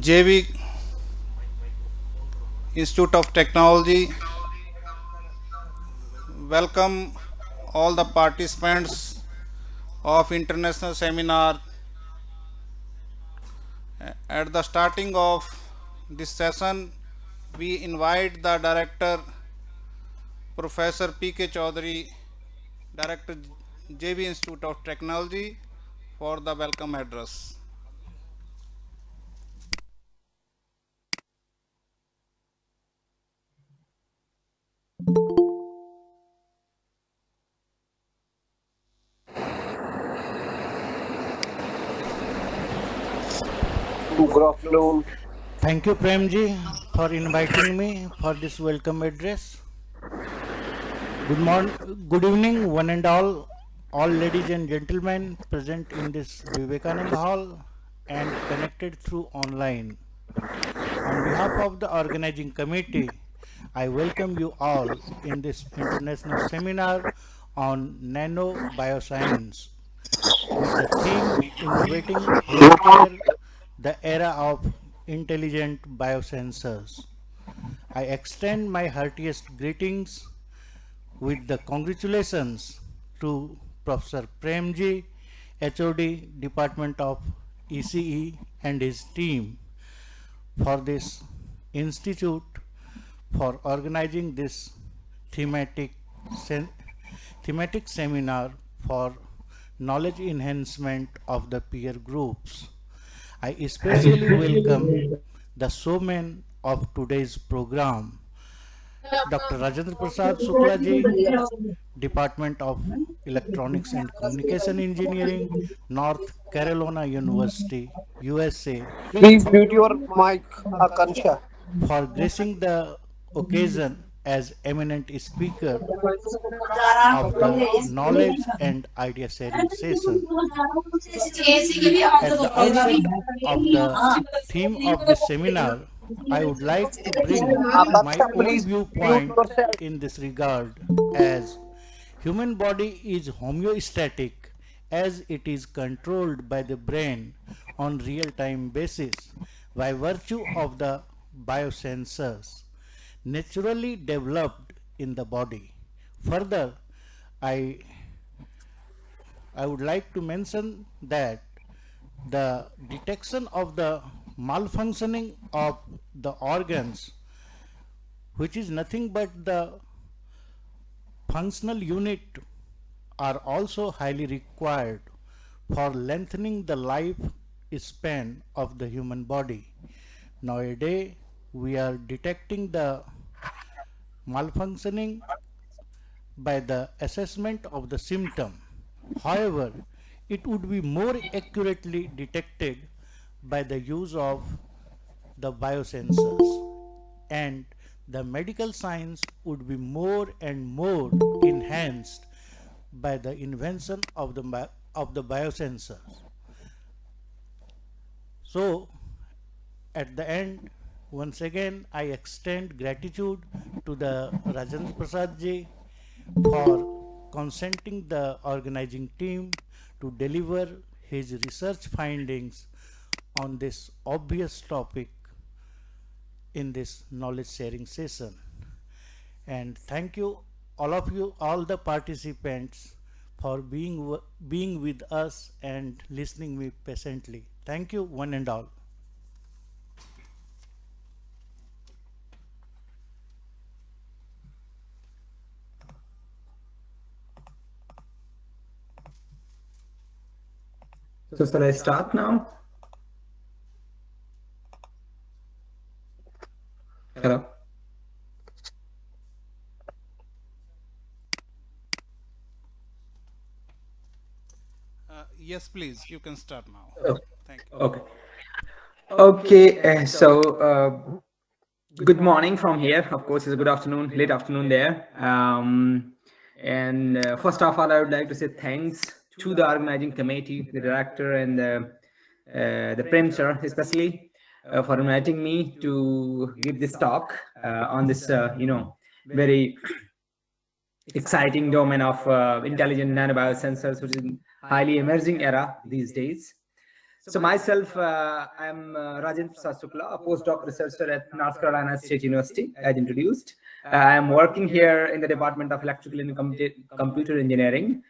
JB Institute of Technology, welcome all the participants of international seminar. At the starting of this session, we invite the director, Professor P.K. Chaudhary, Director JB Institute of Technology, for the welcome address. Good afternoon. Thank you, Premji, for inviting me for this welcome address. Good morning, good evening, one and all ladies and gentlemen present in this Vivekananda Hall and connected through online. On behalf of the organizing committee, I welcome you all in this international seminar on nanobioscience with the theme Innovating Healthcare, the Era of Intelligent Biosensors. I extend my heartiest greetings with the congratulations to Professor Premji, HOD, Department of ECE, and his team for this institute for organizing this thematic thematic seminar for knowledge enhancement of the peer groups. I especially welcome the showman of today's program, Dr. Rajendra Prasad Shukla ji, Department of Electronics and Communication Engineering, North Carolina University, USA, Please mute your mic, Akansha. for gracing the occasion as eminent speaker of the knowledge and idea sharing session. At the outset of the theme of this seminar, I would like to bring my Akansha, own please mute viewpoint yourself. in this regard, as human body is homeostatic as it is controlled by the brain on real time basis by virtue of the biosensors naturally developed in the body. Further, I I would like to mention that the detection of the malfunctioning of the organs, which is nothing but the functional unit, are also highly required for lengthening the life span of the human body. Nowadays, we are detecting the malfunctioning by the assessment of the symptom. However, it would be more accurately detected by the use of the biosensors, and the medical science would be more and more enhanced by the invention of the biosensors. So, at the end, once again, I extend gratitude to the Rajendra Prasad ji for consenting the organizing team to deliver his research findings on this obvious topic in this knowledge sharing session. And thank you, all the participants, for being with us and listening me patiently. Thank you, one and all. So shall I start now? Hello. Yes, please, you can start now. Oh, Thank you. okay. Okay. Good morning from here. Of course, it's a good afternoon, late afternoon there. And first of all, I would like to say thanks to the organizing committee, the director, and the Prem sir, especially for inviting me to give this talk on this, very exciting domain of intelligent nanobiosensors, which is in highly emerging era these days. So myself, I'm Rajendra Prasad Shukla, a postdoc researcher at North Carolina State University, as introduced. I'm working here in the Department of Electrical and Computer Engineering,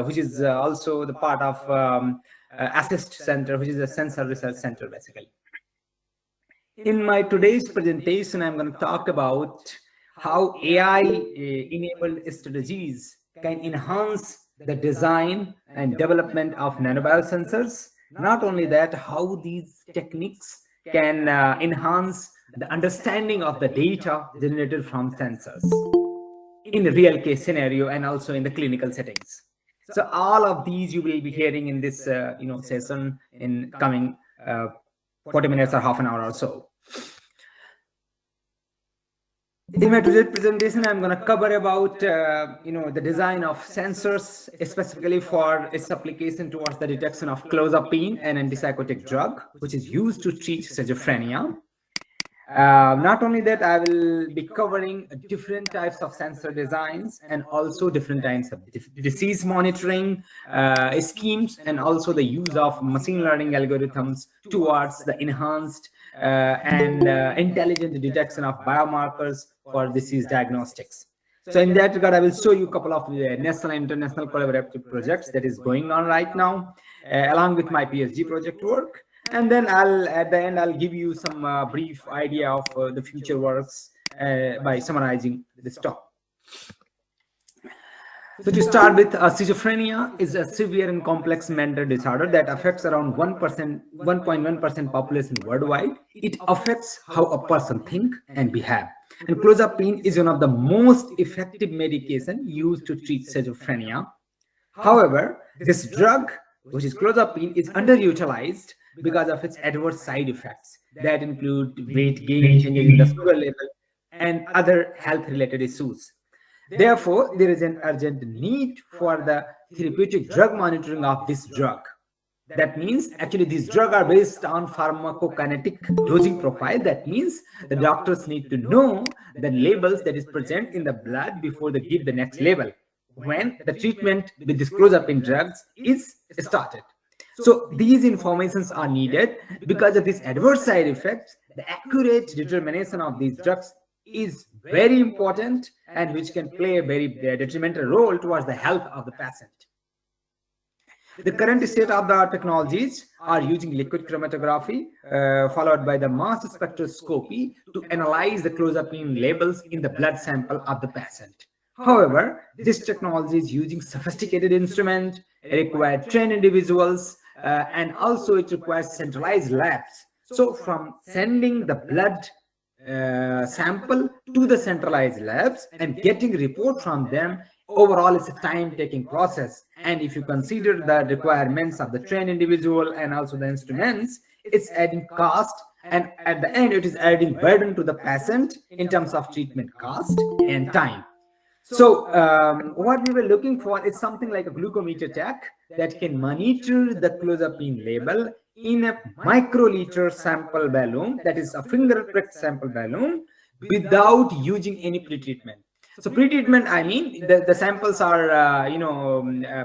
which is also the part of ASSIST Center, which is a sensor research center, basically. In my today's presentation, I'm going to talk about how AI-enabled strategies can enhance the design and development of nanobiosensors. Not only that, how these techniques can enhance the understanding of the data generated from sensors in the real case scenario and also in the clinical settings. So all of these you will be hearing in this session in coming 40 minutes or half an hour or so. In my today's presentation, I'm going to cover about the design of sensors, specifically for its application towards the detection of clozapine, an antipsychotic drug, which is used to treat schizophrenia. Not only that, I will be covering different types of sensor designs and also different types of disease monitoring schemes, and also the use of machine learning algorithms towards the enhanced and intelligent detection of biomarkers for disease diagnostics. So in that regard, I will show you a couple of national and international collaborative projects that is going on right now, along with my PhD project work. And then at the end, I'll give you some brief idea of the future works by summarizing this talk. So to start with, schizophrenia is a severe and complex mental disorder that affects around 1.1% population worldwide. It affects how a person thinks and behave. And clozapine is one of the most effective medication used to treat schizophrenia. However, this drug, which is clozapine, is underutilized because of its adverse side effects that include weight gain, changes in the sugar level, and other health-related issues. Therefore, there is an urgent need for the therapeutic drug monitoring of this drug. That means, actually, these drugs are based on pharmacokinetic dosing profile. That means the doctors need to know the labels that is present in the blood before they give the next label when the treatment with this clozapine drugs is started. So these informations are needed because of these adverse side effects. The accurate determination of these drugs is very important, and which can play a very detrimental role towards the health of the patient. The current state-of-the-art technologies are using liquid chromatography followed by the mass spectroscopy to analyze the clozapine labels in the blood sample of the patient. However, this technology is using sophisticated instruments, require trained individuals, and also it requires centralized labs. So from sending the blood sample to the centralized labs and getting report from them, overall it's a time-taking process. And if you consider the requirements of the trained individual and also the instruments, it's adding cost, and at the end it is adding burden to the patient in terms of treatment cost and time. So what we were looking for is something like a glucometer tech that can monitor the clozapine label in a microliter sample balloon, that is a finger prick sample balloon, without using any pretreatment. So pre-treatment, I mean the samples are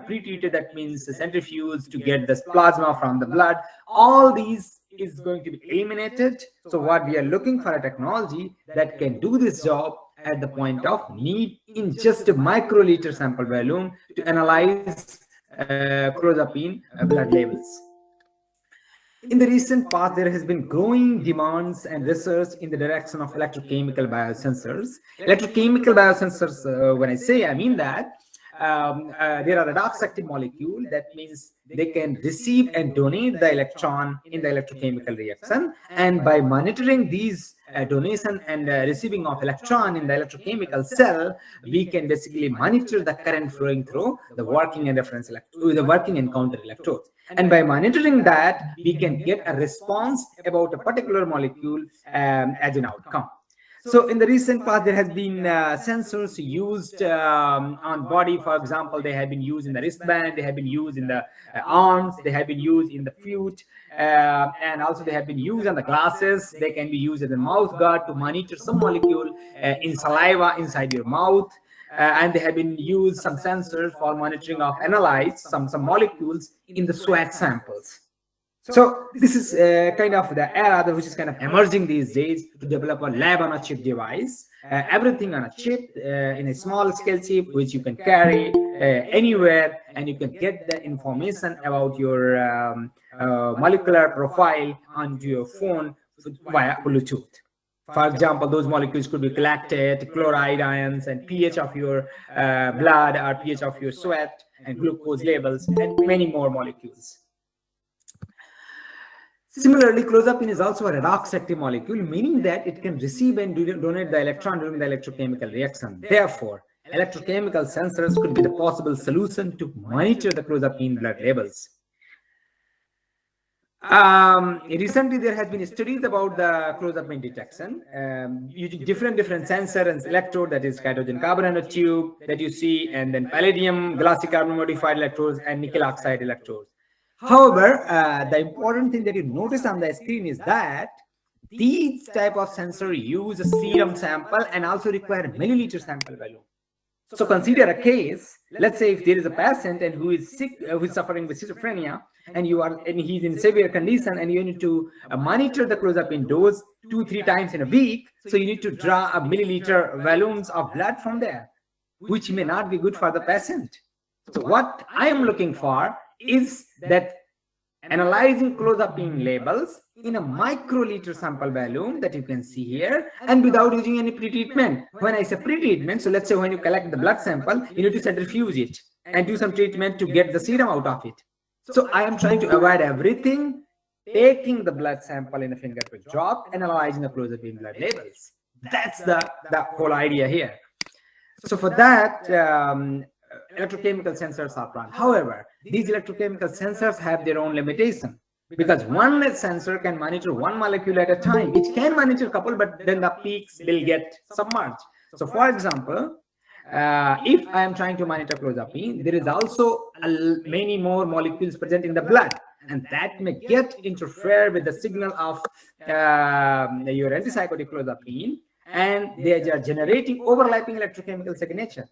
pre-treated. That means centrifuged to get this plasma from the blood. All these is going to be eliminated. So what we are looking for, a technology that can do this job at the point of need in just a microliter sample balloon to analyze clozapine blood levels. In the recent past, there has been growing demands and research in the direction of electrochemical biosensors. Electrochemical biosensors, when I say, I mean that there are redox active molecule. That means they can receive and donate the electron in the electrochemical reaction. And by monitoring these donation and receiving of electron in the electrochemical cell, we can basically monitor the current flowing through the working and reference the working and counter electrodes. And by monitoring that, we can get a response about a particular molecule as an outcome. So in the recent past, there has been sensors used on body. For example, they have been used in the wristband, they have been used in the arms, they have been used in the foot, and also they have been used on the glasses. They can be used as a mouth guard to monitor some molecule in saliva inside your mouth. And they have been used some sensors for monitoring of analyze some molecules in the sweat samples. So this is kind of the era which is kind of emerging these days to develop a lab on a chip device, everything on a chip, in a small scale chip which you can carry anywhere, and you can get the information about your molecular profile onto your phone via Bluetooth. For example, those molecules could be collected, chloride ions and pH of your blood or pH of your sweat and glucose levels and many more molecules. Similarly, clozapine is also a redox-active molecule, meaning that it can receive and donate the electron during the electrochemical reaction. Therefore, electrochemical sensors could be the possible solution to monitor the clozapine blood levels. Recently, there has been studies about the clozapine detection using different sensor and electrode, that is hydrogen carbon nanotube that you see, and then palladium, glassy carbon modified electrodes, and nickel oxide electrodes. However, the important thing that you notice on the screen is that these type of sensor use a serum sample and also require milliliter sample volume. So consider a case, let's say if there is a patient and who is sick, who is suffering with schizophrenia, and he's in severe condition, and you need to monitor the clozapine dose 2-3 times in a week. So you need to draw a milliliter volumes of blood from there, which may not be good for the patient. So what I am looking for is that analyzing clozapine labels in a microliter sample volume that you can see here, and without using any pre-treatment. When I say pre-treatment, so let's say when you collect the blood sample, you need to centrifuge it and do some treatment to get the serum out of it. So I am trying to avoid everything, taking the blood sample in a finger prick drop and analyzing the clozapine blood levels. That's the whole idea here. So for that, electrochemical sensors are planned. However, these electrochemical sensors have their own limitation, because one sensor can monitor one molecule at a time. It can monitor a couple, but then the peaks will get submerged. So for example, if I am trying to monitor clozapine, there is also many more molecules present in the blood, and that may get interfere with the signal of your antipsychotic clozapine, and they are generating overlapping electrochemical signature.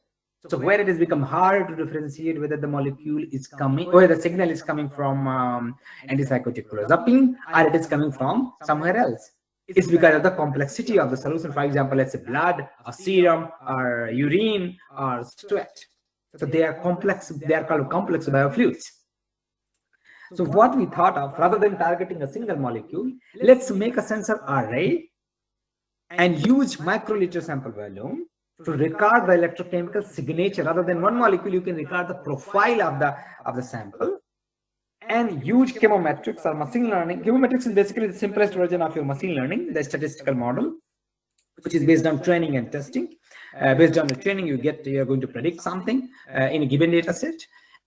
So where it has become hard to differentiate whether the molecule is coming, or the signal is coming from antipsychotic clozapine, or it is coming from somewhere else. It's because of the complexity of the solution. For example, let's say blood, or serum, or urine, or sweat. So they are complex. They are called complex biofluids. So what we thought of, rather than targeting a single molecule, let's make a sensor array and use microliter sample volume to record the electrochemical signature. Rather than one molecule, you can record the profile of the sample, and use chemometrics or machine learning. Chemometrics is basically the simplest version of your machine learning, the statistical model, which is based on training and testing. Based on the training, you are going to predict something in a given data set,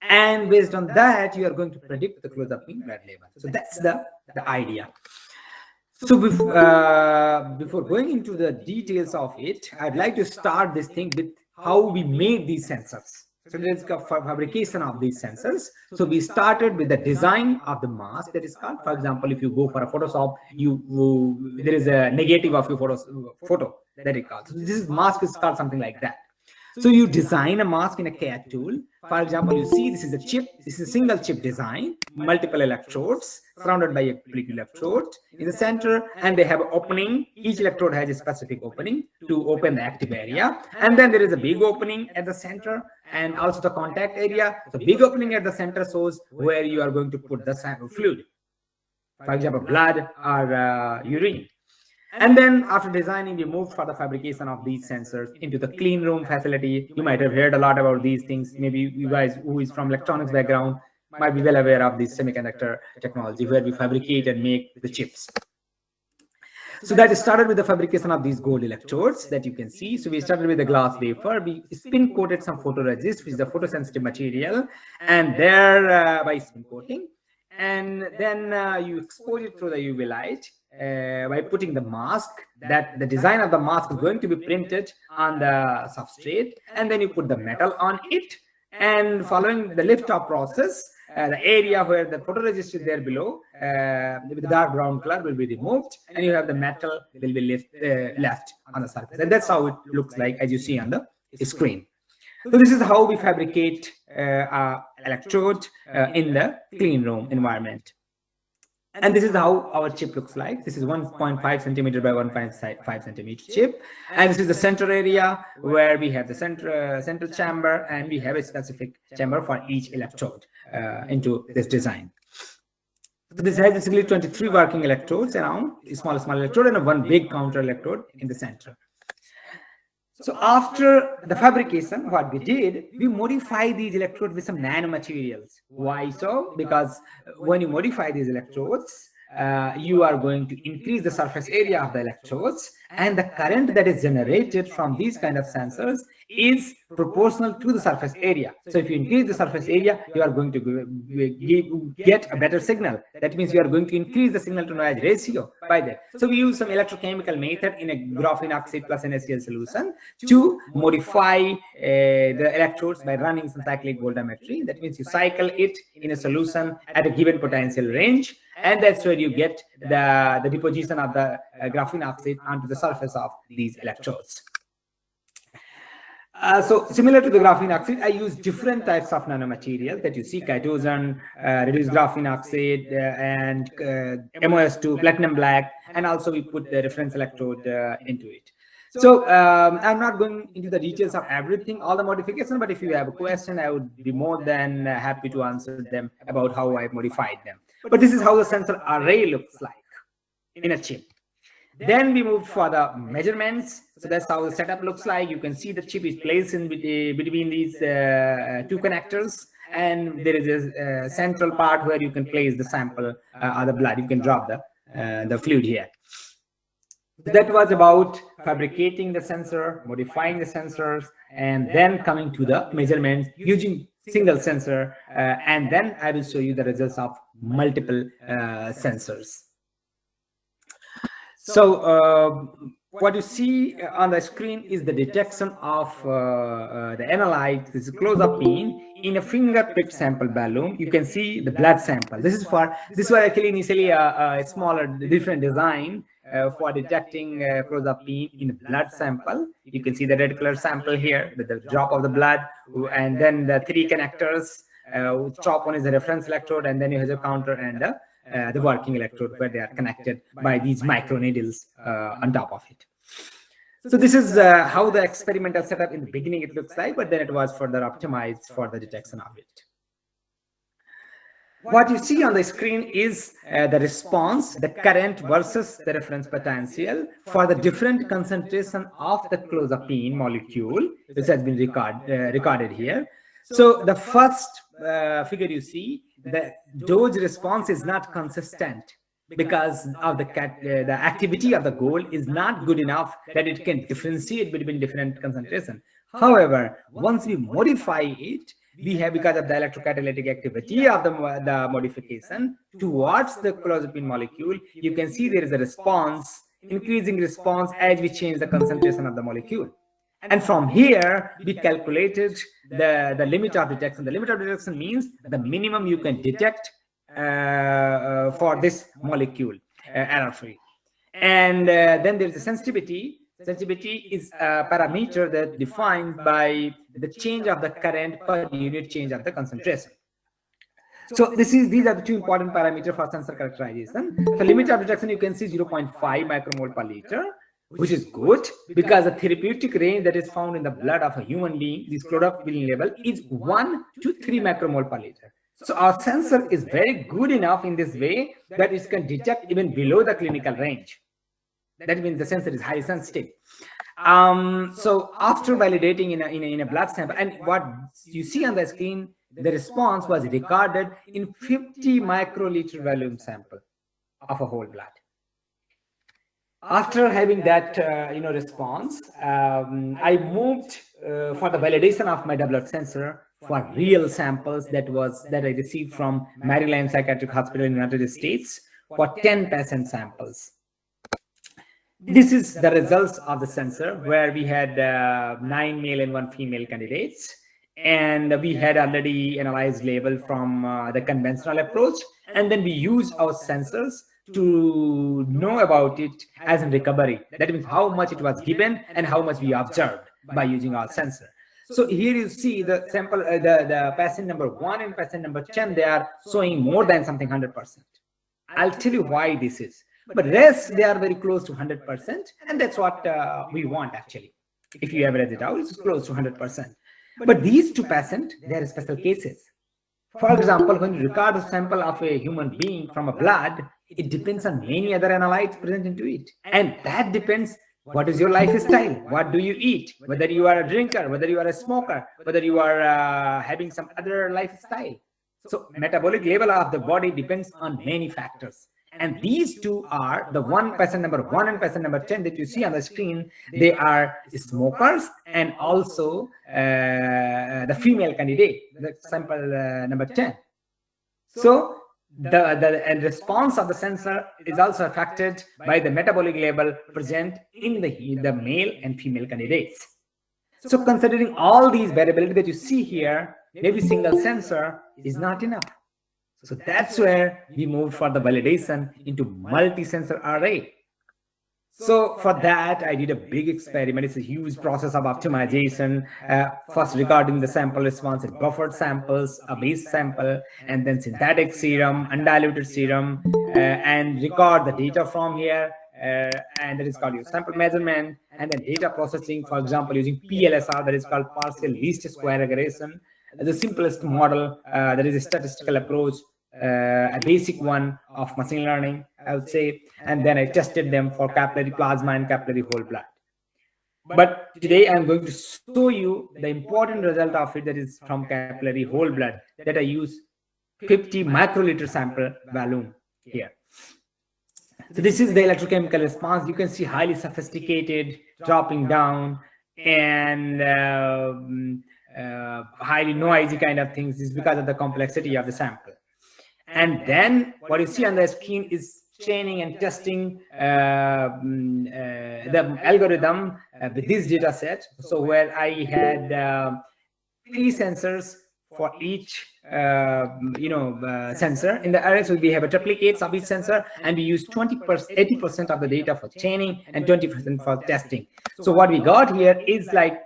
and based on that, you are going to predict the clozapine blood level. So that's the idea. So before going into the details of it, I'd like to start this thing with how we made these sensors. So let's go for fabrication of these sensors. So we started with the design of the mask that is called. For example, if you go for a Photoshop, there is a negative of your photo that it calls. So this mask is called something like that. So you design a mask in a CAD tool. For example, you see this is a chip. This is a single chip design, multiple electrodes surrounded by a polycule electrode in the center, and they have an opening. Each electrode has a specific opening to open the active area, and then there is a big opening at the center and also the contact area. The big opening at the center shows where you are going to put the sample fluid, for example, blood or urine. And then after designing, we moved for the fabrication of these sensors into the clean room facility. You might have heard a lot about these things. Maybe you guys who is from electronics background might be well aware of this semiconductor technology where we fabricate and make the chips. So that started with the fabrication of these gold electrodes that you can see. So we started with the glass wafer. We spin coated some photoresist, which is a photosensitive material, and there by spin coating, and then you expose it through the UV light. By putting the mask, that the design of the mask is going to be printed on the substrate, and then you put the metal on it, and following the lift-off process, the area where the photoresist is there below with the dark brown color will be removed, and you have the metal will be left on the surface, and that's how it looks like as you see on the screen. So this is how we fabricate electrode in the clean room environment. And this is how our chip looks like. This is 1.5 centimeter by 1.5 centimeter chip. And this is the center area where we have the central chamber, and we have a specific chamber for each electrode into this design. So this has basically 23 working electrodes around, small electrode, and one big counter electrode in the center. So after the fabrication, what we did, we modified these electrodes with some nanomaterials. Why so? Because when you modify these electrodes, you are going to increase the surface area of the electrodes, and the current that is generated from these kind of sensors is proportional to the surface area. So if you increase the surface area, you are going to get a better signal. That means you are going to increase the signal to noise ratio by that. So we use some electrochemical method in a graphene oxide plus NaCl solution to modify the electrodes by running some cyclic voltammetry. That means you cycle it in a solution at a given potential range, and that's where you get the deposition of the graphene oxide onto the surface of these electrodes. So similar to the graphene oxide, I use different types of nanomaterials that you see: chitosan, reduced graphene oxide, and MOS2, platinum black, and also we put the reference electrode into it. So I'm not going into the details of everything, all the modifications, but if you have a question, I would be more than happy to answer them about how I modified them. But this is how the sensor array looks like in a chip. Then we moved for the measurements. So that's how the setup looks like. You can see the chip is placed in between these two connectors, and there is a central part where you can place the sample or the blood. You can drop the fluid here. That was about fabricating the sensor, modifying the sensors, and then coming to the measurements using single sensor, and then I will show you the results of multiple sensors. So what you see on the screen is the detection of the analyte. This is close-up beam in a finger prick sample balloon. You can see the blood sample. This was actually initially a smaller, different design for detecting close-up beam in a blood sample. You can see the red color sample here, the drop of the blood, and then the three connectors. Top one is the reference electrode, and then you have a counter and the working electrode where they are connected by these micro needles on top of it. So this is how the experimental setup in the beginning it looks like, but then it was further optimized for the detection of it. What you see on the screen is the response, the current versus the reference potential for the different concentration of the clozapine molecule, which has been recorded here. So the first figure you see, the dose response is not consistent because of the activity of the gold is not good enough that it can differentiate between different concentrations. However, once we modify it, we have, because of the electrocatalytic activity of the modification towards the clozapine molecule, you can see there is a response, increasing response as we change the concentration of the molecule. And from here, we calculated the limit of detection. The limit of detection means the minimum you can detect for this molecule, error-free. And then there is a sensitivity. Sensitivity is a parameter that defined by the change of the current per unit change of the concentration. So these are the two important parameters for sensor characterization. The limit of detection you can see 0.5 micromole per liter, which is good because the therapeutic range that is found in the blood of a human being, this chlorofilin level, is 1 to 3 macromole per liter. So our sensor is very good enough in this way that it can detect even below the clinical range. That means the sensor is highly sensitive. So after validating in a blood sample, and what you see on the screen, the response was recorded in 50 microliter volume sample of a whole blood. After having that response, I moved for the validation of my blood sensor for real samples that I received from Maryland Psychiatric Hospital in the United States for 10 patient samples. This is the results of the sensor, where we had 9 male and 1 female candidates, and we had already analyzed label from the conventional approach, and then we use our sensors to know about it as in recovery. That means how much it was given and how much we observed by using our sensor. So here you see the sample, the patient number 1 and patient number 10, they are showing more than something 100%. I'll tell you why this is. But rest, they are very close to 100%, and that's what we want actually. If you average it out, it's close to 100%. But these 2%, they are special cases. For example, when you record a sample of a human being from a blood, it depends on many other analytes present into it. And that depends, what is your lifestyle? What do you eat? Whether you are a drinker, whether you are a smoker, whether you are having some other lifestyle. So metabolic level of the body depends on many factors. And these two are the person number 1 and person number 10 that you see on the screen. They are smokers and also the female candidate, the sample number 10. So the response of the sensor is also affected by the metabolic level present in the male and female candidates. So considering all these variability that you see here, maybe single sensor is not enough. So that's where we moved for the validation into multi-sensor array. So for that, I did a big experiment. It's a huge process of optimization. First recording the sample response in buffered samples, a base sample, and then synthetic serum, undiluted serum, and record the data from here. And that is called your sample measurement, and then data processing, for example, using PLSR, that is called partial least square regression. The simplest model, that is a statistical approach, a basic one of machine learning, I would say. And then I tested them for capillary plasma and capillary whole blood. But today I'm going to show you the important result of it, that is from capillary whole blood, that I use 50 microliter sample balloon here. So this is the electrochemical response. You can see highly sophisticated, dropping down, and highly noisy kind of things. This is because of the complexity of the sample. And then what you see on the screen is training and testing the algorithm with this data set. So where I had 3 sensors for each sensor in the array. So we have a triplicates of each sensor, and we use 80% of the data for training and 20% for testing. So what we got here is like,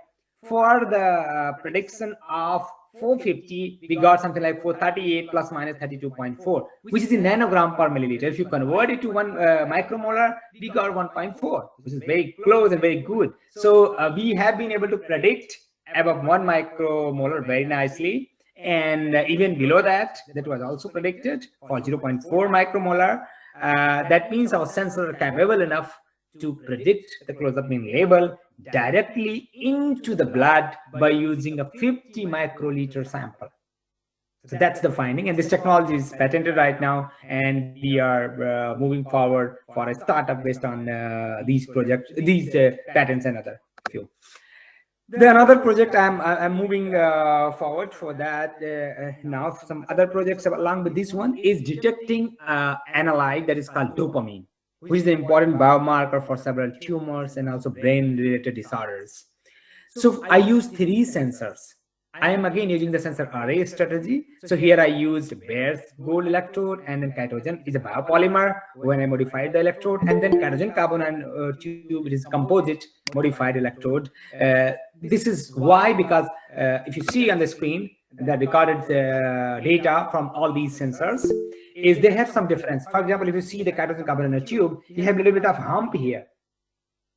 for the prediction of 450, we got something like 438 plus minus 32.4, which is in nanogram per milliliter. If you convert it to 1 micromolar, we got 1.4, which is very close and very good. So we have been able to predict above 1 micromolar very nicely, and even below that, that was also predicted for 0.4 micromolar. That means our sensors are capable enough to predict the close-up mean label directly into the blood by using a 50 microliter sample. So that's the finding, and this technology is patented right now, and we are moving forward for a startup based on these projects, these patents and other few. The another project I'm moving forward for that now. Some other projects along with this one is detecting analyte that is called dopamine, which is an important biomarker for several tumors and also brain-related disorders. So I use 3 sensors. I am again using the sensor array strategy. So here I used Bayer's gold electrode, and then Chitogen is a biopolymer when I modified the electrode, and then Chitogen carbon nanotube, which is composite modified electrode. This is why, because if you see on the screen, the recorded data from all these sensors, is they have some difference. For example, if you see the Chitogen carbon nanotube, you have a little bit of hump here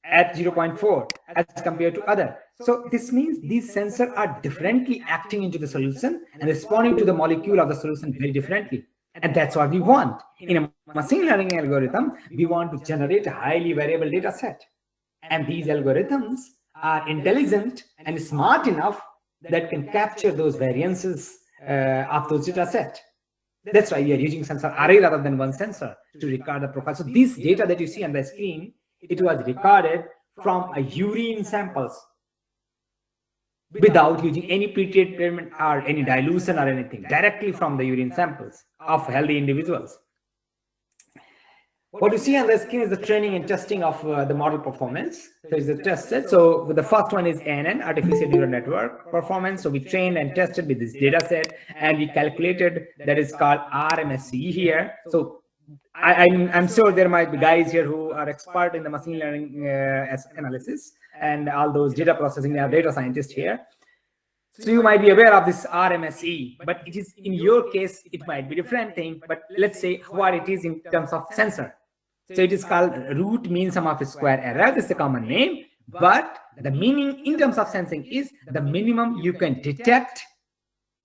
at 0.4 as compared to other. So this means these sensors are differently acting into the solution and responding to the molecule of the solution very differently. And that's what we want. In a machine learning algorithm, we want to generate a highly variable data set. And these algorithms are intelligent and smart enough that can capture those variances of those data set. That's why we are using sensor array rather than one sensor to record the profile. So this data that you see on the screen, it was recorded from a urine samples without using any pretreatment or any dilution or anything, directly from the urine samples of healthy individuals. What you see on the screen is the training and testing of the model performance. So it's the test set. So the first one is ANN, artificial neural network performance. So we trained and tested with this data set, and we calculated, that is called RMSE here. So I'm sure there might be guys here who are expert in the machine learning analysis and all those data processing. They are data scientists here. So you might be aware of this RMSE, but it is, in your case, it might be different thing, but let's say what it is in terms of sensor. So it is called root mean sum of square error. This is a common name, but the meaning in terms of sensing is the minimum you can detect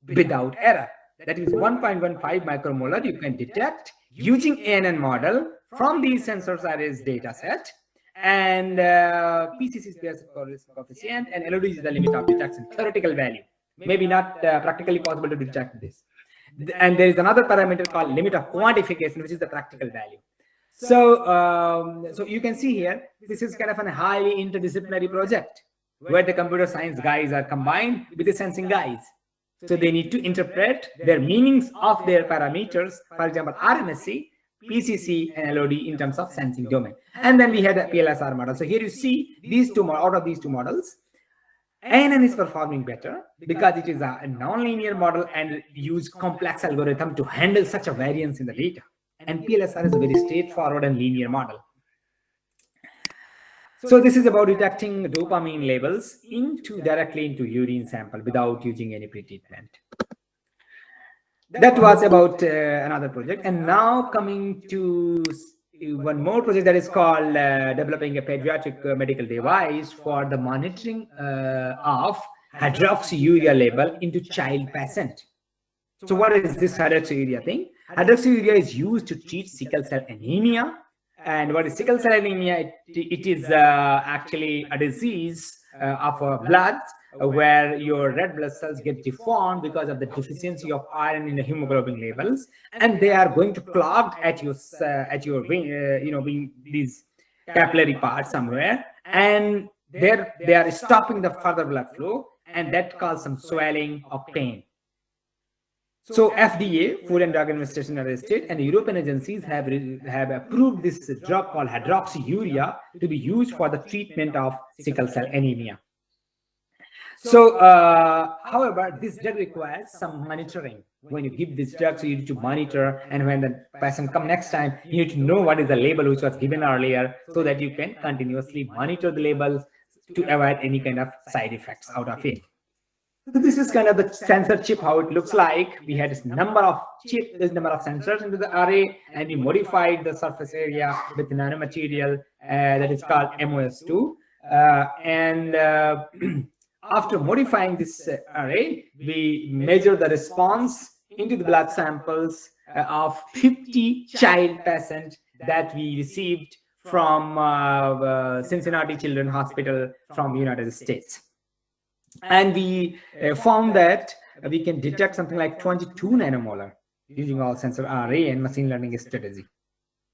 without error. That is 1.15 micromolar you can detect using ANN model from these sensors arrays data set, and PCC is the coefficient, and LOD is the limit of detection, theoretical value. Maybe not practically possible to detect this. And there is another parameter called limit of quantification, which is the practical value. So, so you can see here, this is kind of a highly interdisciplinary project where the computer science guys are combined with the sensing guys. So they need to interpret their meanings of their parameters, for example, RMSE, PCC, and LOD in terms of sensing domain. And then we had a PLSR model. So here you see these two, out of these two models, ANN is performing better because it is a nonlinear model and use complex algorithm to handle such a variance in the data. And PLSR is a very straightforward and linear model. So this is about detecting dopamine levels directly into urine sample without using any pretreatment. That was about another project. And now coming to one more project that is called developing a pediatric medical device for the monitoring of hydroxyurea level into child patient. So what is this hydroxyurea thing? Hydroxyurea is used to treat sickle cell anemia. And what is sickle cell anemia? It is actually a disease of blood where your red blood cells get deformed because of the deficiency of iron in the hemoglobin levels, and they are going to clog at your these capillary parts somewhere, and they are stopping the further blood flow, and that causes some swelling or pain. So FDA, Food and Drug Administration, United States, and the European agencies have approved this drug called hydroxyurea to be used for the treatment of sickle cell anemia. So, however, this drug requires some monitoring. When you give this drug, so you need to monitor, and when the patient comes next time, you need to know what is the label which was given earlier, so that you can continuously monitor the labels to avoid any kind of side effects out of it. So this is kind of the sensor chip, how it looks like. We had this number of sensors into the array, and we modified the surface area with nanomaterial that is called MOS2. After modifying this array, we measure the response into the blood samples of 50 child patients that we received from Cincinnati Children's Hospital from the United States. And we found that we can detect something like 22 nanomolar using all sensor array and machine learning strategy.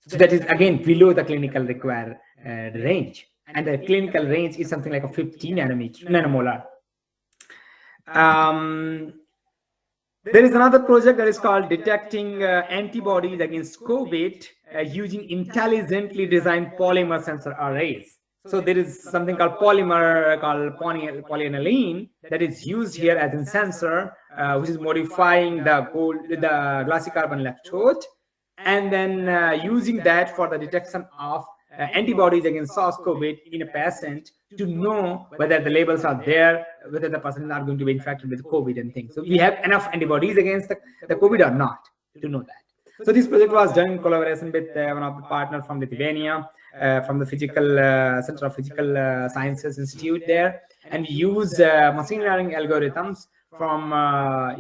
So that is again below the clinical required range, and the clinical range is something like a 50 nanomolar. There is another project that is called detecting antibodies against COVID using intelligently designed polymer sensor arrays. So there is something called polymer called polyaniline that is used here as a sensor, which is modifying the glassy carbon electrode, and then using that for the detection of antibodies against SARS-CoV in a patient to know whether the labels are there, whether the person is not going to be infected with COVID and things. So we have enough antibodies against the COVID or not to know that. So this project was done in collaboration with one of the partners from Lithuania, from the Center of Physical Sciences Institute there, and we use machine learning algorithms from a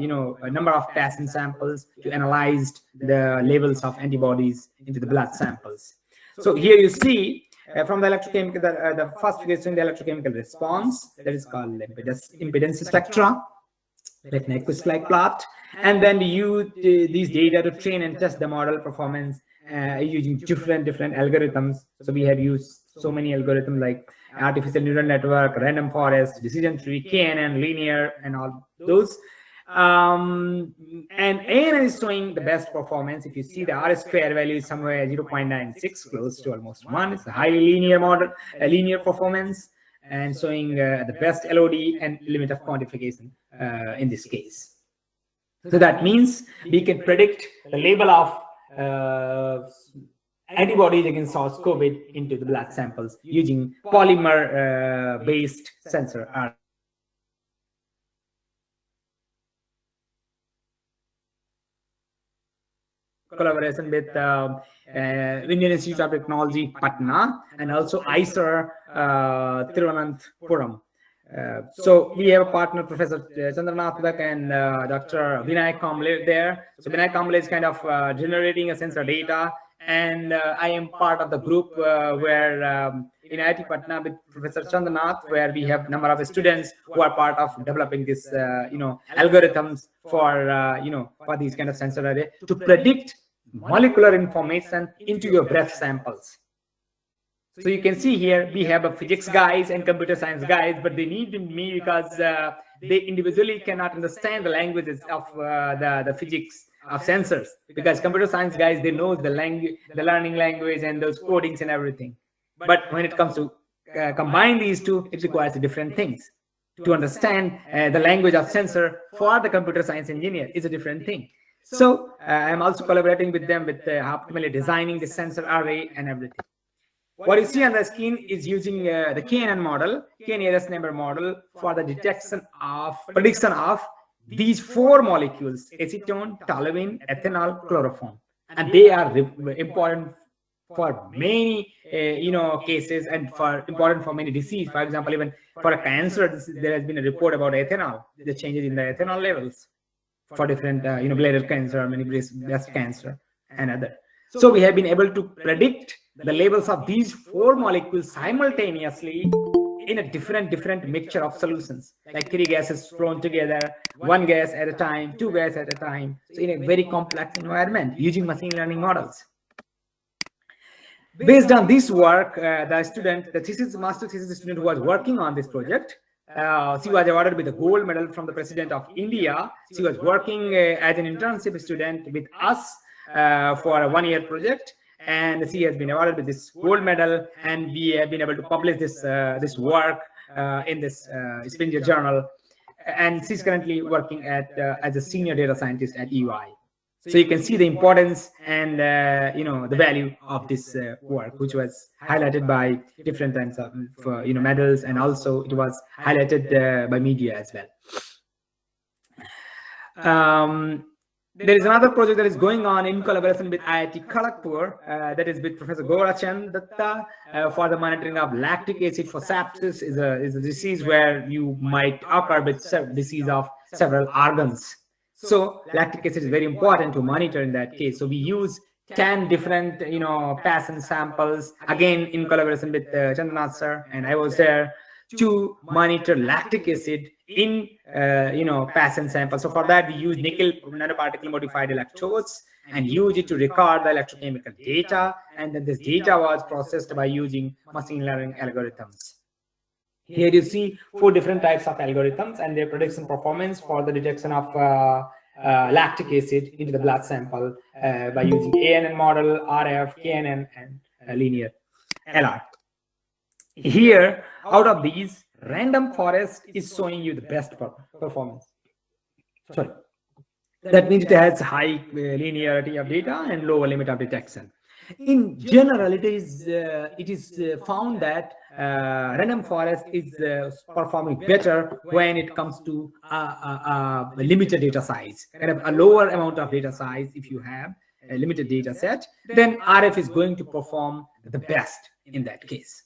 number of patient samples to analyze the levels of antibodies into the blood samples. So here you see from the electrochemical, the first figure showing the electrochemical response, that is called impedance spectra, like Nyquist-like plot, and then we use these data to train and test the model performance using different algorithms. So we have used so many algorithms like artificial neural network, random forest, decision tree, KNN, linear, and all those. And ANN is showing the best performance. If you see the R square value is somewhere 0.96, close to almost 1. It's a highly linear model, a linear performance, and showing the best LOD and limit of quantification in this case. So that means we can predict the level of antibodies against SARS-CoV into the blood samples using polymer based sensor. collaboration with Indian Institute of Technology, Patna, and also ICER, Thiruvananthapuram. So we have a partner, Professor Chandranath Udak and Dr. Vinay Kamble there. So Vinay Kamble is kind of generating a sensor data, and I am part of the group where in IIT Patna with Professor Chandranath, where we have a number of students who are part of developing this, algorithms for, for these kind of sensor array to predict molecular information into your breath samples. So you can see here, we have a physics guys and computer science guys, but they need me because they individually cannot understand the languages of the physics of sensors, because computer science guys, they know the language, the learning language and those codings and everything. But when it comes to combine these two, it requires different things. To understand the language of sensor for the computer science engineer is a different thing. So I'm also collaborating with them with optimally designing the sensor array and everything. What you see on the screen is using the KNN model, K-nearest neighbor model, for the prediction of these four molecules: acetone, toluene, ethanol, chloroform, and they are important for many cases, and important for many diseases. For example, even for a cancer, there has been a report about ethanol, the changes in the ethanol levels for different bladder cancer, many breast cancer, and other. So we have been able to predict the levels of these four molecules simultaneously in a different mixture of solutions, like 3 gases thrown together, 1 gas at a time, 2 gas at a time, so in a very complex environment using machine learning models. Based on this work, the master thesis student who was working on this project, she was awarded with the gold medal from the President of India. She was working as an internship student with us for a 1-year project, and she has been awarded with this gold medal, and we have been able to publish this work in this Springer journal, and she's currently working as a senior data scientist at EY. So you can see the importance and the value of this work, which was highlighted by different kinds of medals, and also it was highlighted by media as well. There is another project that is going on in collaboration with IIT Kharagpur, that is with Professor Gaurachan Datta, for the monitoring of lactic acid for sepsis. Is a disease where you might occur with disease of several organs. So lactic acid is very important to monitor in that case. So we use 10 different patient samples, again in collaboration with Chandranath sir, and I was there to monitor lactic acid in patient samples. So for that we use nickel nanoparticle modified electrodes and use it to record the electrochemical data, and then this data was processed by using machine learning algorithms. Here you see 4 different types of algorithms and their prediction performance for the detection of lactic acid into the blood sample by using ANN model, RF, KNN, and linear LR. Here, out of these, random forest is showing you the best performance. Sorry. That means it has high linearity of data and lower limit of detection. In general, it is found that random forest is performing better when it comes to a limited data size, kind of a lower amount of data size. If you have a limited data set, then RF is going to perform the best in that case.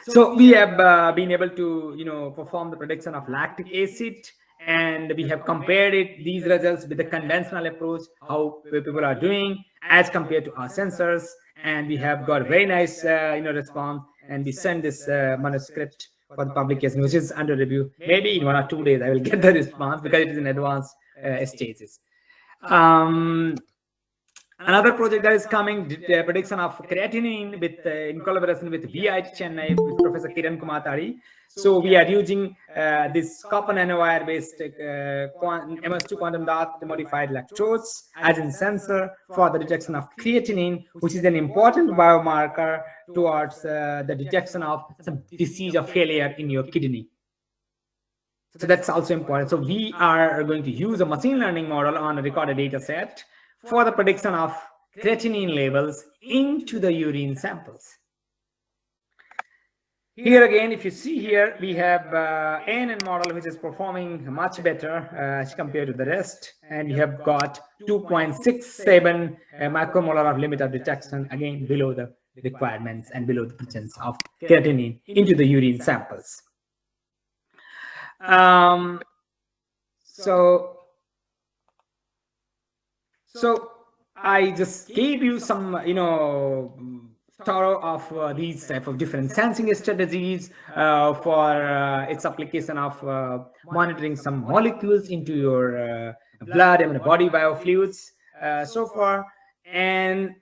So we have been able to perform the prediction of lactic acid, and we have compared these results with the conventional approach, how people are doing as compared to our sensors, and we have got very nice response, and we send this manuscript for the publication, which is under review. Maybe in 1 or 2 days I will get the response because it is in advanced stages. Another project that is coming, prediction of creatinine with in collaboration with VIT Chennai with Professor Kiran Kumatari. So we are using this copper nanowire based MS2 quantum dot modified electrodes as a sensor for the detection of creatinine, which is an important biomarker towards the detection of some disease or failure in your kidney. So that's also important. So we are going to use a machine learning model on a recorded data set for the prediction of creatinine levels into the urine samples. Here again, if you see here, we have ANN model, which is performing much better as compared to the rest. And you have got 2.67 micromolar of limit of detection, again, below the requirements and below the presence of creatinine into the urine samples. So I just gave you some, thorough of these type of different sensing strategies for its application of monitoring some molecules into your blood and body biofluids so far. And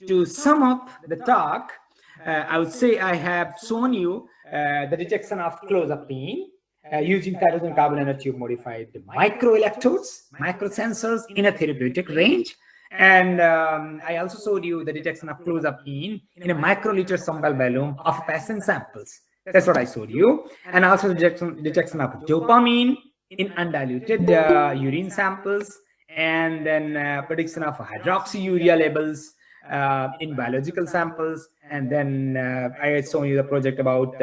to sum up the talk, I would say I have shown you the detection of clozapine using tyrosine carbon nanotube modified microelectrodes, microsensors in a therapeutic range. And I also showed you the detection of clozapine in a microliter sample volume of patient samples. That's what I showed you. And also detection of dopamine in undiluted urine samples, and then prediction of hydroxyurea levels in biological samples. And then I had shown you the project about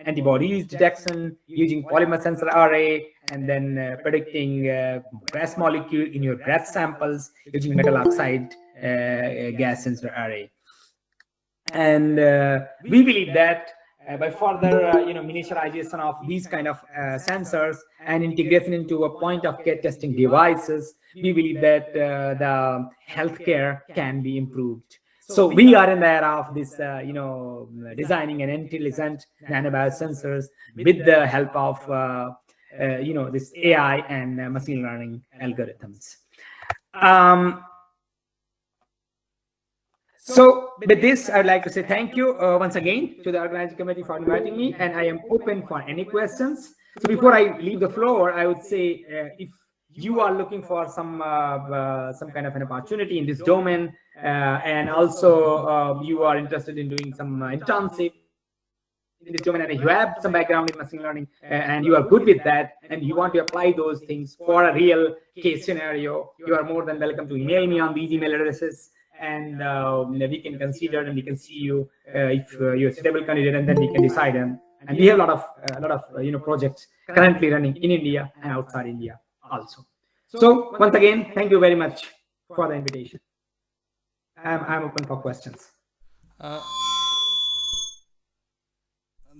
antibodies detection using polymer sensor array, and then predicting gas molecule in your breath samples using metal oxide gas sensor array. And we believe that by further miniaturization of these kind of sensors and integration into a point of care testing devices, we believe that the healthcare can be improved. So we are in the era of this, designing an intelligent nanobiosensors with the help of, this AI and machine learning algorithms. So with this, I'd like to say thank you once again to the Organizing Committee for inviting me, and I am open for any questions. So before I leave the floor, I would say if you are looking for some kind of an opportunity in this domain, and also you are interested in doing some internship in this domain, and you have some background in machine learning, and you are good with that, and you want to apply those things for a real case scenario, you are more than welcome to email me on these email addresses, and we can consider and we can see you if you're a suitable candidate, and then we can decide. And we have a lot of projects currently running in India and outside India also. So once again, thank you very much for the invitation. I'm open for questions.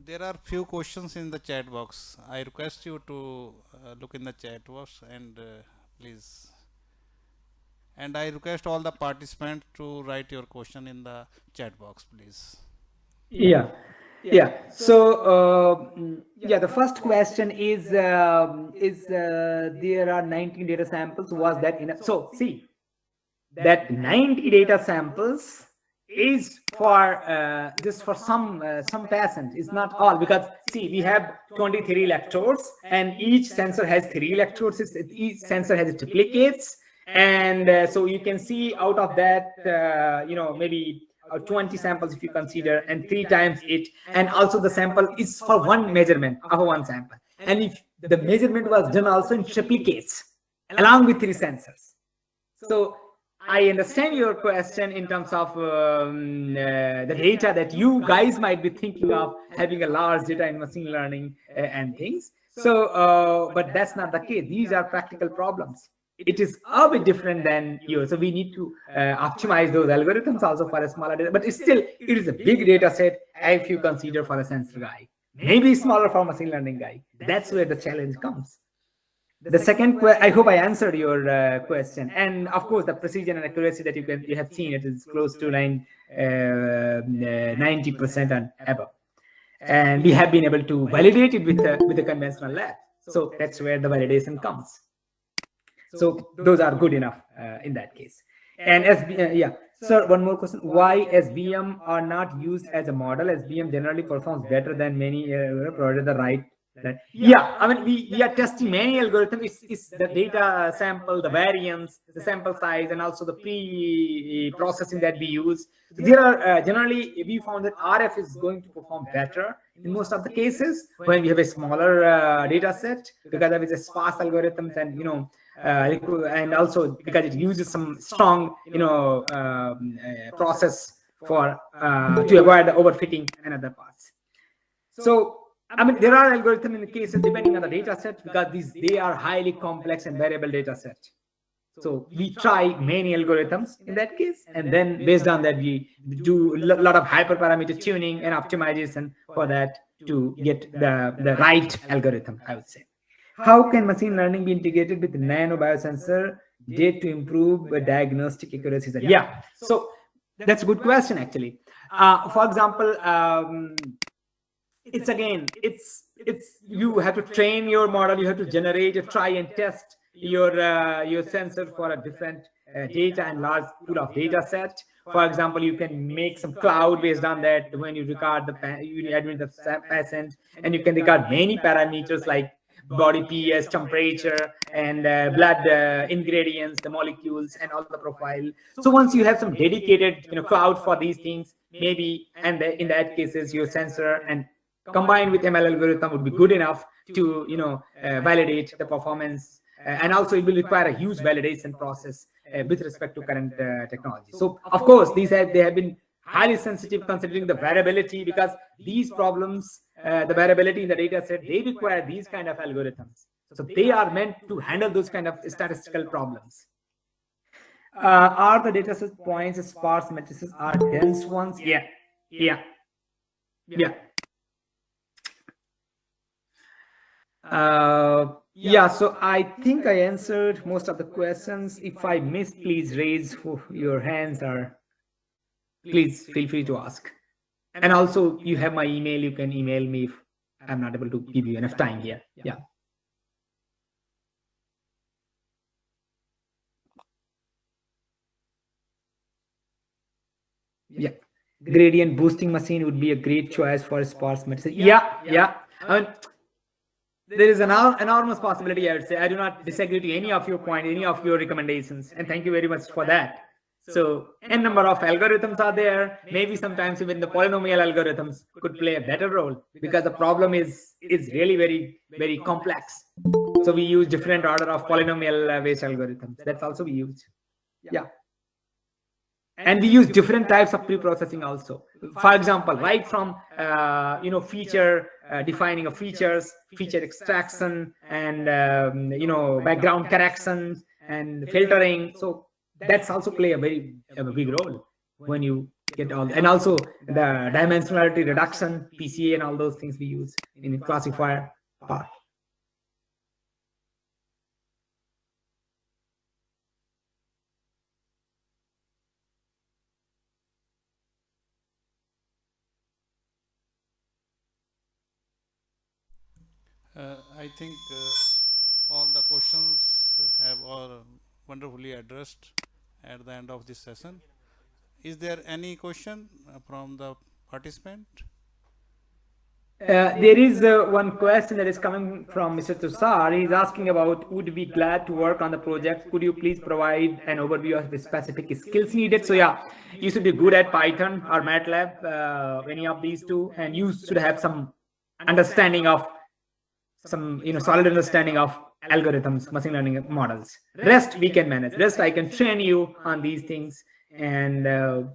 There are few questions in the chat box. I request you to look in the chat box and please. And I request all the participants to write your question in the chat box, please. Yeah. So the first question is there are 19 data samples. Was that enough? So see, that 90 data samples is for just for some patients. It's not all, because see, we have 23 electrodes, and each sensor has 3 electrodes. Each sensor has duplicates, and so you can see out of that, maybe 20 samples if you consider, and 3 times it, and also the sample is for one measurement of one sample, and if the measurement was done also in triplicates along with 3 sensors. So I understand your question in terms of the data that you guys might be thinking of having a large data in machine learning and things. So but that's not the case. These are practical problems. It is a bit different than you. So we need to optimize those algorithms also for a smaller data, but it is a big data set if you consider for a sensor guy, maybe smaller for a machine learning guy. That's where the challenge comes. The second question, I hope I answered your question. And of course, the precision and accuracy that you have seen, it is close to 90% and above. And we have been able to validate it with the conventional lab. So that's where the validation comes. So those are good enough in that case. And sir, one more question. Why SVM are not used as a model? SVM generally performs better than many provided the right. Yeah, I mean, we are testing many algorithms. It's the data sample, the variance, the sample size, and also the pre-processing that we use. So there are generally, we found that RF is going to perform better in most of the cases when we have a smaller data set, because of its sparse algorithms, and and also because it uses some strong process for to avoid the overfitting and other parts. So, I mean, there are algorithms in the cases depending on the data set, because they are highly complex and variable data sets. So we try many algorithms in that case, and then based on that, we do a lot of hyperparameter tuning and optimization for that to get the right algorithm, I would say. How can machine learning be integrated with nanobiosensor data to improve diagnostic accuracy? Yeah, so that's a good question, actually. For example, it's again, it's you have to train your model, you have to generate, try and test your sensor for a different data and large pool of data set. For example, you can make some cloud based on that. When you record you admit the patient, and you can record many parameters like body pH, temperature, and blood ingredients, the molecules, and all the profile. So once you have some dedicated cloud for these things, maybe, and in that cases your sensor and combined with ML algorithm would be good enough to validate the performance, and also it will require a huge validation process with respect to current technology. So of course they have been highly sensitive considering the variability, because these problems, the variability in the data set, they require these kind of algorithms. So they are meant to handle those kind of statistical problems. Are the data set points sparse matrices are dense ones? Yeah. Yeah, so I think I answered most of the questions. If I missed, please raise your hands, or please feel free to ask. And also, you have my email. You can email me if I'm not able to give you enough time here. Yeah. Yeah. Gradient boosting machine would be a great choice for sparse matrices. Yeah. There is an enormous possibility, I would say. I do not disagree to any of your point, any of your recommendations, and thank you very much for that. So n number of algorithms are there. Maybe sometimes even the polynomial algorithms could play a better role, because the problem is really very complex. So we use different order of polynomial based algorithms. That's also we use. Yeah. And we use different types of pre-processing also. For example, right from feature defining of features, feature extraction, and background corrections and filtering. So that's also play a big role when you get all, and also the dimensionality reduction, PCA, and all those things we use in the classifier part. I think all the questions have all wonderfully addressed at the end of this session. Is there any question from the participant? There is one question that is coming from Mr. Tushar. He's asking about, would be glad to work on the project. Could you please provide an overview of the specific skills needed? So yeah, you should be good at Python or MATLAB, any of these two, and you should have some understanding of solid understanding of algorithms, machine learning models. Rest we can manage. Rest I can train you on these things, and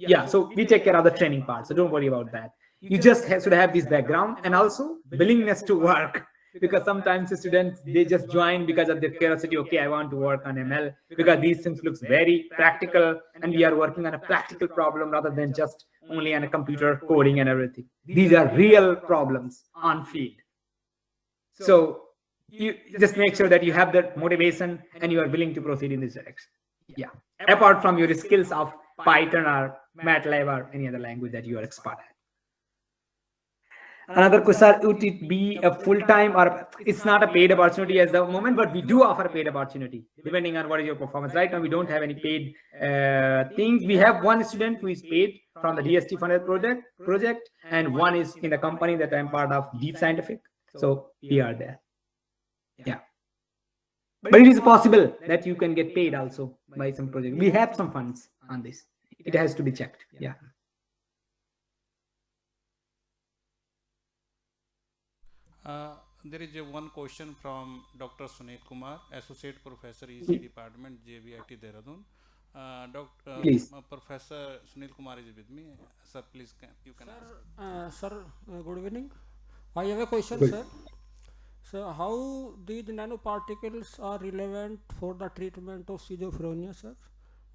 yeah, so we take care of the training part. So don't worry about that. You just should have this background and also willingness to work, because sometimes the students, they just join because of their curiosity. Okay, I want to work on ML because these things looks very practical, and we are working on a practical problem rather than just only on a computer coding and everything. These are real problems on field. So you just make sure that you have that motivation and you are willing to proceed in this direction. Yeah. Apart from your skills of Python or MATLAB or any other language that you are expert at. Another question, would it be a full-time, or it's not a paid opportunity at the moment, but we do offer a paid opportunity depending on what is your performance. Right now we don't have any paid things. We have one student who is paid from the DST funded project, and one is in the company that I'm part of, Deep Scientific. So we are there. Yeah. But it is possible that you can get paid also by some project. We have some funds on this. It has to be checked. Yeah. There is one question from Dr. Sunil Kumar, Associate Professor, EC Department, JBIT, Dehradun. Please. Professor Sunil Kumar is with me. Sir, please, you can Sir, good evening. I have a question, Good. sir. So, how these nanoparticles are relevant for the treatment of schizophrenia, sir?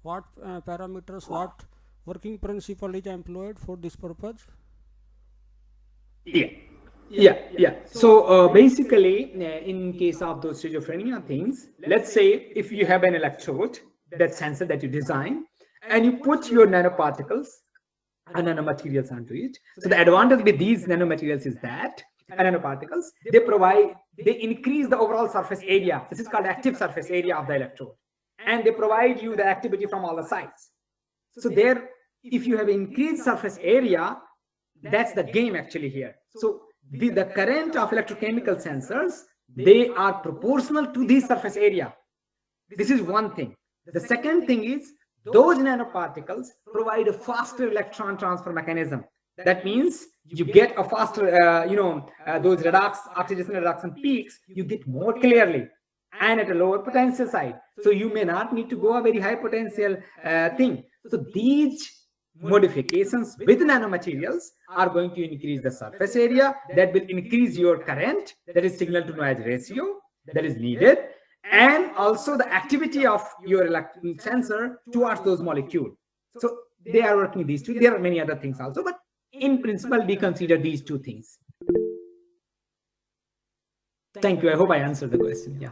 What parameters, what working principle is employed for this purpose? Yeah. Yeah. So basically, in case of those schizophrenia things, let's say if you have an electrode, that sensor that you design, and you put your nanoparticles and nanomaterials onto it. So the advantage with these nanomaterials is that nanoparticles, they increase the overall surface area. This is called active surface area of the electrode, and they provide you the activity from all the sides. So there, if you have increased surface area, that's the game actually here. So the current of electrochemical sensors, they are proportional to the surface area. This is one thing. The second thing is those nanoparticles provide a faster electron transfer mechanism. That means you get a faster, those redox, oxidation reduction peaks, you get more clearly and at a lower potential side. So you may not need to go a very high potential thing. So these modifications with nanomaterials are going to increase the surface area, that will increase your current, that is signal to noise ratio that is needed, and also the activity of your sensor towards those molecules. So they are working these two. There are many other things also, but in principle, we consider these two things. Thank you. I hope I answered the question. Yeah.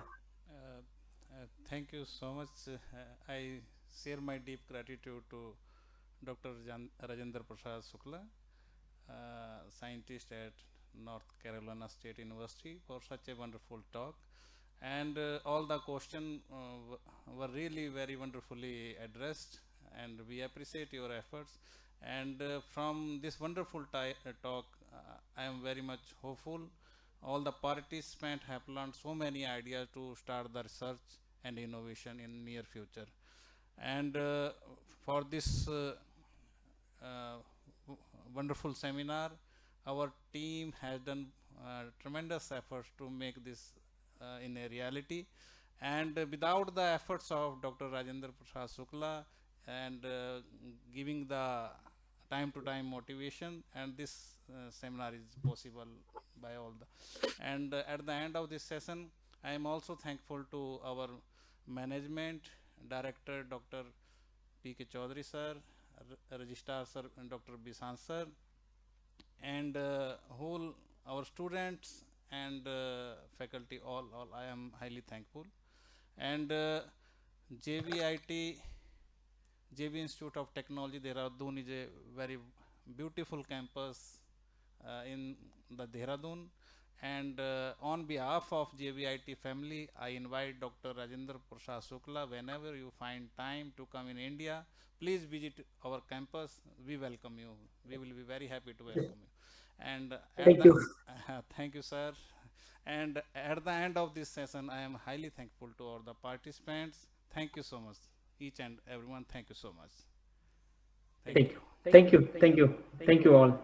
Thank you so much. I share my deep gratitude to Dr. Rajendra Prasad Shukla, scientist at North Carolina State University, for such a wonderful talk. And all the questions were really very wonderfully addressed, and we appreciate your efforts. And from this wonderful talk, I am very much hopeful. All the participants have learned so many ideas to start the research and innovation in near future. And for this uh, wonderful seminar, our team has done tremendous efforts to make this in a reality. And without the efforts of Dr. Rajendra Prasad Shukla and giving the time to time motivation, and this seminar is possible by all the. And at the end of this session, I am also thankful to our management director, Dr. P.K. Chaudhary sir, registrar sir, and Dr. Bisan sir, and whole our students and faculty, all I am highly thankful. And JBIT, JB Institute of Technology Dehradun, is a very beautiful campus in the Dehradun. And on behalf of JBIT family, I invite Dr. Rajendra Prasad Shukla, whenever you find time to come in India, please visit our campus. We welcome you. We will be very happy to welcome you. And Thank you. thank you, sir. And at the end of this session, I am highly thankful to all the participants. Thank you so much, each and everyone. Thank you so much. Thank you. Thank you. Thank you. Thank you all.